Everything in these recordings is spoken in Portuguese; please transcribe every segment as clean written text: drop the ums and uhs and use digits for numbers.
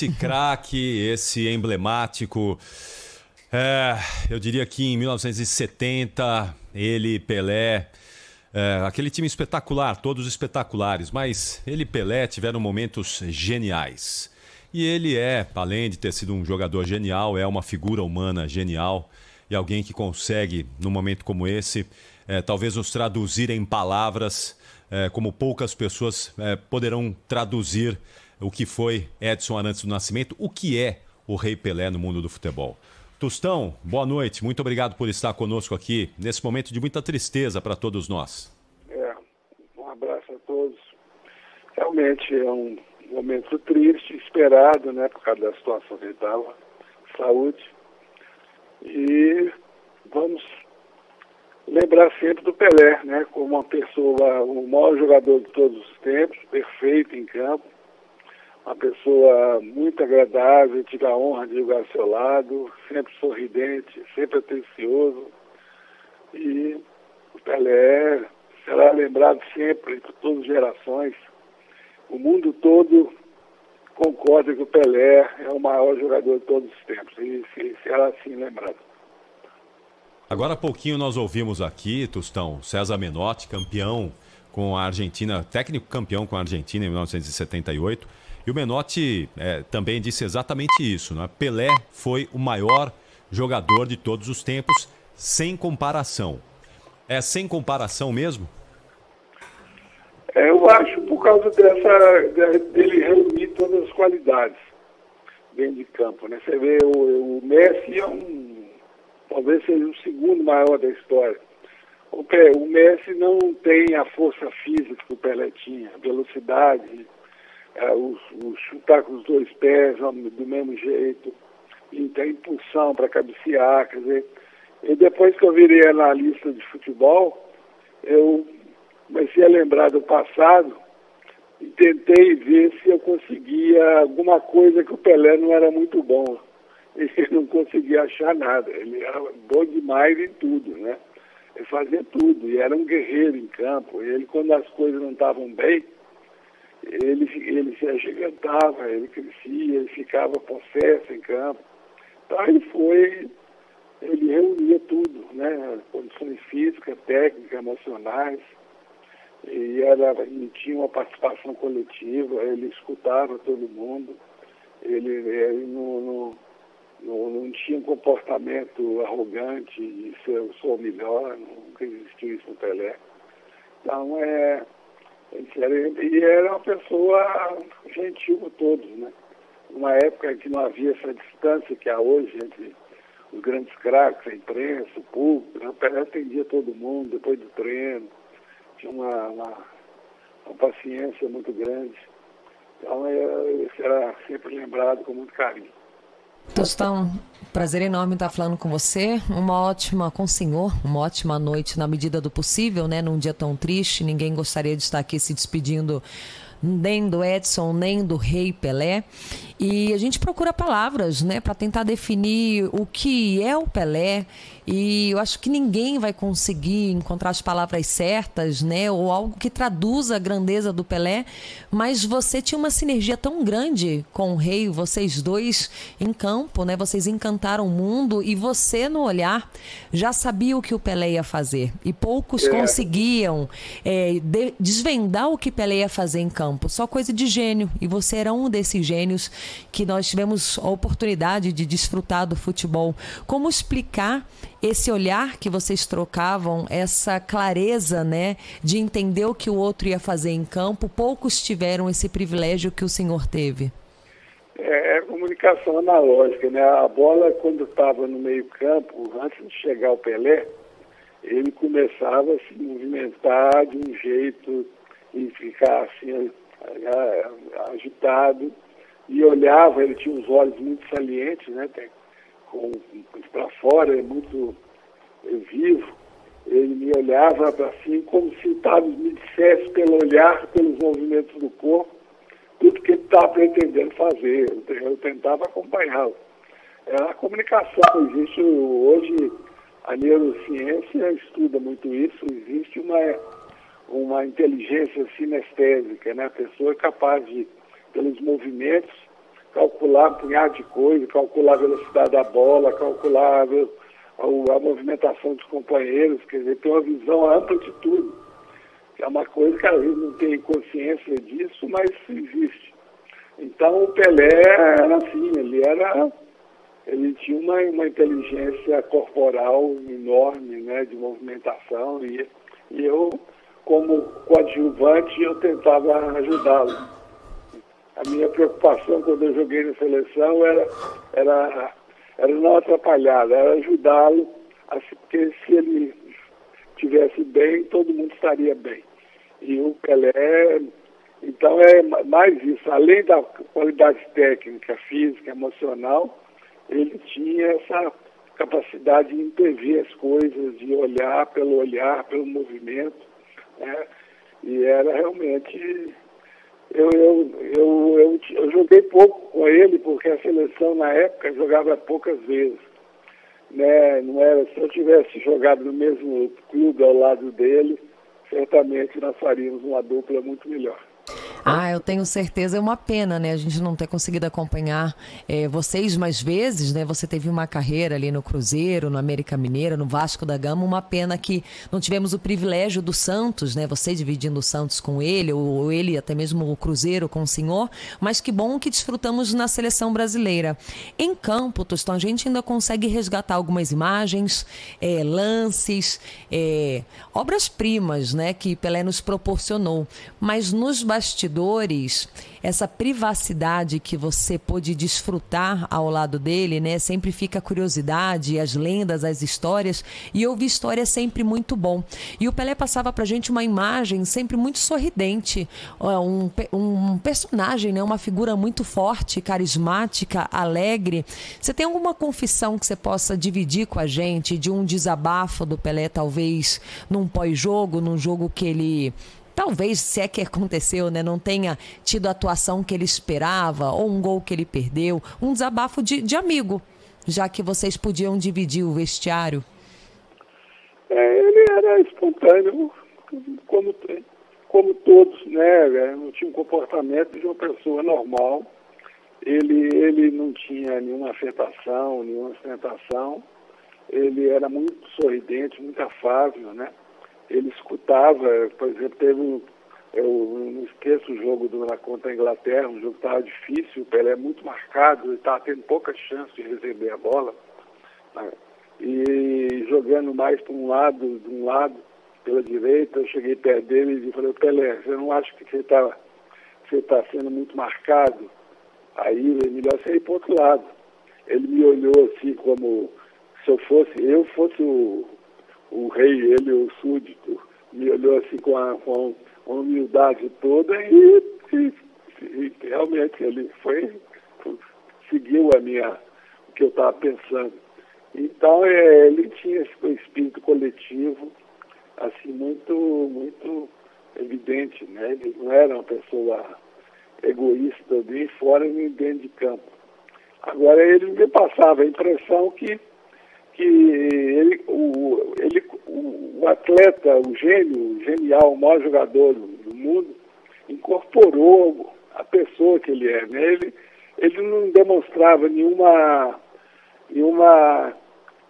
Este craque, esse emblemático, eu diria que em 1970, ele, Pelé, aquele time espetacular, todos espetaculares, mas ele e Pelé tiveram momentos geniais. E ele além de ter sido um jogador genial, é uma figura humana genial e alguém que consegue, num momento como esse, talvez nos traduzir em palavras como poucas pessoas poderão traduzir o que foi Edson Arantes do Nascimento, o que é o Rei Pelé no mundo do futebol. Tostão, boa noite, muito obrigado por estar conosco aqui nesse momento de muita tristeza para todos nós. Um abraço a todos. Realmente é um momento triste, esperado, né, por causa da situação que ele estava, saúde. E vamos lembrar sempre do Pelé, né, como uma pessoa, o maior jogador de todos os tempos, perfeito em campo, uma pessoa muito agradável, tive a honra de jogar ao seu lado, sempre sorridente, sempre atencioso. E o Pelé será lembrado sempre por todas as gerações. O mundo todo concorda que o Pelé é o maior jogador de todos os tempos e será assim lembrado. Agora há pouquinho nós ouvimos aqui, Tostão, César Menotti, campeão com a Argentina, técnico campeão com a Argentina em 1978. E o Menotti também disse exatamente isso, né? Pelé foi o maior jogador de todos os tempos, sem comparação. É sem comparação mesmo? Eu acho por causa dele reunir todas as qualidades dentro de campo, né? Você vê o Messi talvez seja o segundo maior da história. O Messi não tem a força física que o Pelé tinha, a velocidade, o chutar com os dois pés do mesmo jeito, e tem impulsão para cabecear, quer dizer, e depois que eu virei analista de futebol, eu comecei a lembrar do passado e tentei ver se eu conseguia alguma coisa que o Pelé não era muito bom. E não conseguia achar nada. Ele era bom demais em tudo, né? Ele fazia tudo e era um guerreiro em campo. Ele, quando as coisas não estavam bem, ele se agigantava, ele crescia, ele ficava possesso em campo. Então ele reunia tudo, né? Condições físicas, técnicas, emocionais. E tinha uma participação coletiva, ele escutava todo mundo, ele não tinha um comportamento arrogante de ser eu sou o melhor, nunca existiu isso no Pelé. Então, ele era uma pessoa gentil com todos, né? Numa época que não havia essa distância que há hoje entre os grandes craques, a imprensa, o público, né? O Pelé atendia todo mundo depois do treino, tinha uma paciência muito grande. Então, ele será sempre lembrado com muito carinho. Tostão, prazer enorme estar falando com você, com o senhor, uma ótima noite na medida do possível, né? Num dia tão triste, ninguém gostaria de estar aqui se despedindo nem do Edson, nem do Rei Pelé. E a gente procura palavras, né, para tentar definir o que é o Pelé. E eu acho que ninguém vai conseguir encontrar as palavras certas, né, ou algo que traduza a grandeza do Pelé. Mas você tinha uma sinergia tão grande com o Rei, vocês dois em campo, né? Vocês encantaram o mundo e você, no olhar, já sabia o que o Pelé ia fazer. E poucos conseguiam desvendar o que Pelé ia fazer em campo. Só coisa de gênio. E você era um desses gênios que nós tivemos a oportunidade de desfrutar do futebol. Como explicar esse olhar que vocês trocavam, essa clareza, né, de entender o que o outro ia fazer em campo? Poucos tiveram esse privilégio que o senhor teve. É comunicação analógica, né? A bola, quando estava no meio-campo, antes de chegar ao Pelé, ele começava a se movimentar de um jeito e ficar assim agitado, e olhava, ele tinha os olhos muito salientes, né? Para fora, é muito vivo. Ele me olhava assim, como se me dissesse pelo olhar, pelos movimentos do corpo, tudo que ele estava pretendendo fazer. Eu tentava acompanhá-lo. A comunicação existe hoje, a neurociência estuda muito isso, existe uma inteligência sinestésica, né? A pessoa é capaz de, pelos movimentos, calcular um punhado de coisa, calcular a velocidade da bola, calcular a movimentação dos companheiros, quer dizer, ter uma visão ampla de tudo. É uma coisa que às vezes não tem consciência disso, mas existe. Então o Pelé era assim, ele tinha uma inteligência corporal enorme, né, de movimentação, e eu, como coadjuvante, eu tentava ajudá-lo. A minha preocupação quando eu joguei na seleção era não atrapalhá-lo, era ajudá-lo, porque se ele estivesse bem, todo mundo estaria bem. E o Pelé, então é mais isso, além da qualidade técnica, física, emocional, ele tinha essa capacidade de intervir as coisas, de olhar, pelo movimento, né? E era realmente... Eu joguei pouco com ele, porque a seleção na época jogava poucas vezes, né? Não era, se eu tivesse jogado no mesmo clube ao lado dele, certamente nós faríamos uma dupla muito melhor. Eu tenho certeza, é uma pena, né, a gente não ter conseguido acompanhar vocês mais vezes, né, você teve uma carreira ali no Cruzeiro, no América Mineiro, no Vasco da Gama, uma pena que não tivemos o privilégio do Santos, né, você dividindo o Santos com ele, ou ele até mesmo o Cruzeiro com o senhor, mas que bom que desfrutamos na seleção brasileira. Em campo, Tostão, a gente ainda consegue resgatar algumas imagens, lances, obras-primas, né, que Pelé nos proporcionou, mas nos bastidores, essa privacidade que você pôde desfrutar ao lado dele, né? Sempre fica a curiosidade, as lendas, as histórias, e ouvir história é sempre muito bom. E o Pelé passava pra gente uma imagem sempre muito sorridente, um personagem, né? Uma figura muito forte, carismática, alegre. Você tem alguma confissão que você possa dividir com a gente de um desabafo do Pelé, talvez num pós-jogo, num jogo que ele... talvez, se é que aconteceu, né, não tenha tido a atuação que ele esperava, ou um gol que ele perdeu, um desabafo de amigo, já que vocês podiam dividir o vestiário? Ele era espontâneo, como todos, né? Não tinha um comportamento de uma pessoa normal. Ele não tinha nenhuma afetação, nenhuma ostentação. Ele era muito sorridente, muito afável, né? Ele escutava, por exemplo, eu não esqueço o jogo contra a Inglaterra, um jogo que estava difícil, o Pelé muito marcado, ele estava tendo pouca chance de receber a bola, né? E jogando mais para um lado, pela direita, eu cheguei perto dele e falei, Pelé, você não acha que você está sendo muito marcado? Aí é melhor você ir para o outro lado. Ele me olhou assim como se eu fosse o rei, ele o súdito, me olhou assim com a humildade toda e realmente ele seguiu o que eu estava pensando. Então ele tinha esse espírito coletivo assim muito evidente, né? Ele não era uma pessoa egoísta nem fora nem dentro de campo. Agora ele me passava a impressão que o atleta, o genial, o maior jogador do mundo, incorporou a pessoa que ele é, né? Ele não demonstrava nenhuma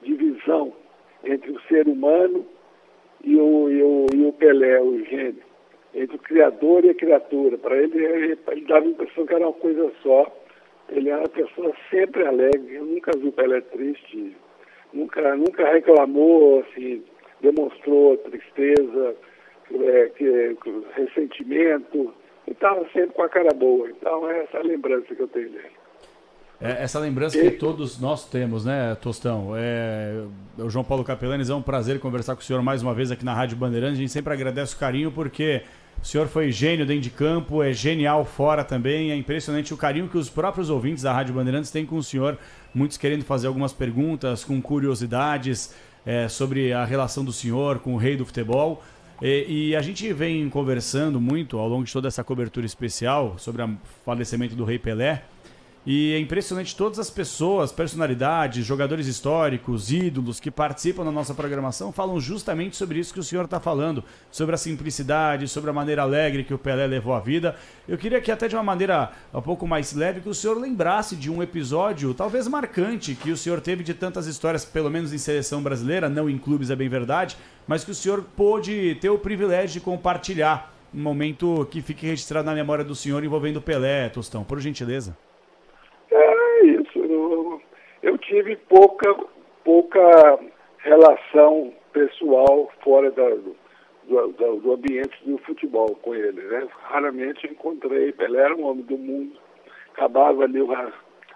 divisão entre o ser humano e o Pelé, o gênio, entre o criador e a criatura. Para ele dava a impressão que era uma coisa só. Ele era uma pessoa sempre alegre. Eu nunca vi o Pelé triste. Nunca reclamou, assim, demonstrou tristeza, ressentimento, e estava sempre com a cara boa. Então é essa a lembrança que eu tenho dele. Essa lembrança que todos nós temos, né, Tostão? O João Paulo Capelanes, é um prazer conversar com o senhor mais uma vez aqui na Rádio Bandeirantes. A gente sempre agradece o carinho, porque o senhor foi gênio dentro de campo, é genial fora também. É impressionante o carinho que os próprios ouvintes da Rádio Bandeirantes têm com o senhor. Muitos querendo fazer algumas perguntas, com curiosidades sobre a relação do senhor com o rei do futebol. E a gente vem conversando muito ao longo de toda essa cobertura especial sobre o falecimento do Rei Pelé. E é impressionante todas as pessoas, personalidades, jogadores históricos, ídolos que participam da nossa programação falam justamente sobre isso que o senhor está falando, sobre a simplicidade, sobre a maneira alegre que o Pelé levou a vida. Eu queria que até de uma maneira um pouco mais leve que o senhor lembrasse de um episódio talvez marcante que o senhor teve de tantas histórias, pelo menos em seleção brasileira, não em clubes, é bem verdade, mas que o senhor pôde ter o privilégio de compartilhar um momento que fique registrado na memória do senhor envolvendo o Pelé, Tostão, por gentileza. É isso, eu tive pouca relação pessoal fora do ambiente do futebol com ele, né? Raramente encontrei. Pelé era um homem do mundo, acabava ali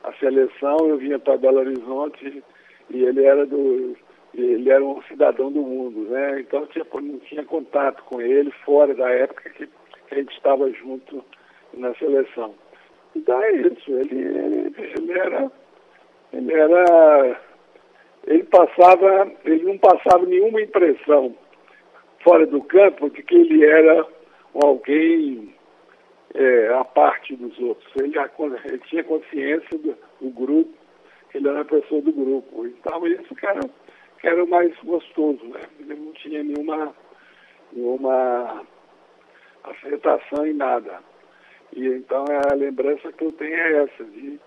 a seleção, eu vinha para Belo Horizonte e ele era um cidadão do mundo, né? Então não tinha contato com ele fora da época que a gente estava junto na seleção. Então é isso, ele não passava nenhuma impressão fora do campo de que ele era alguém à parte dos outros. Ele tinha consciência do grupo, ele era uma pessoa do grupo. Então isso que era o mais gostoso, né? Ele não tinha nenhuma afetação em nada. E então a lembrança que eu tenho é essa, ele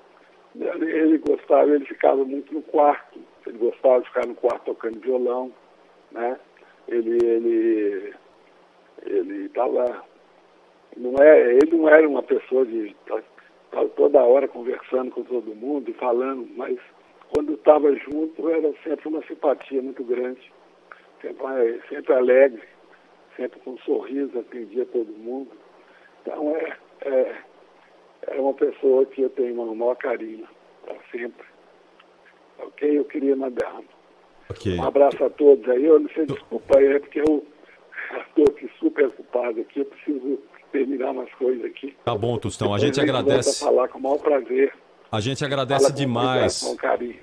ficava muito no quarto, ele gostava de ficar no quarto tocando violão, né? Ele não era uma pessoa de estar toda hora conversando com todo mundo e falando, mas quando estava junto era sempre uma simpatia muito grande, sempre alegre, sempre com um sorriso, atendia todo mundo. Então é uma pessoa que eu tenho o maior carinho para sempre. Ok? Eu queria mandar um abraço a todos aí. Eu não sei, desculpa aí, porque eu estou aqui super ocupado aqui, eu preciso terminar umas coisas aqui. Tá bom, Tostão, a gente agradece. Falar com o maior prazer. A gente agradece demais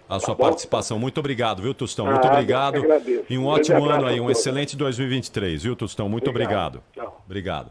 a sua participação. Muito obrigado, viu, Tostão? Muito obrigado. E um ótimo ano aí, um excelente 2023, viu, Tostão? Muito obrigado. Tchau. Obrigado.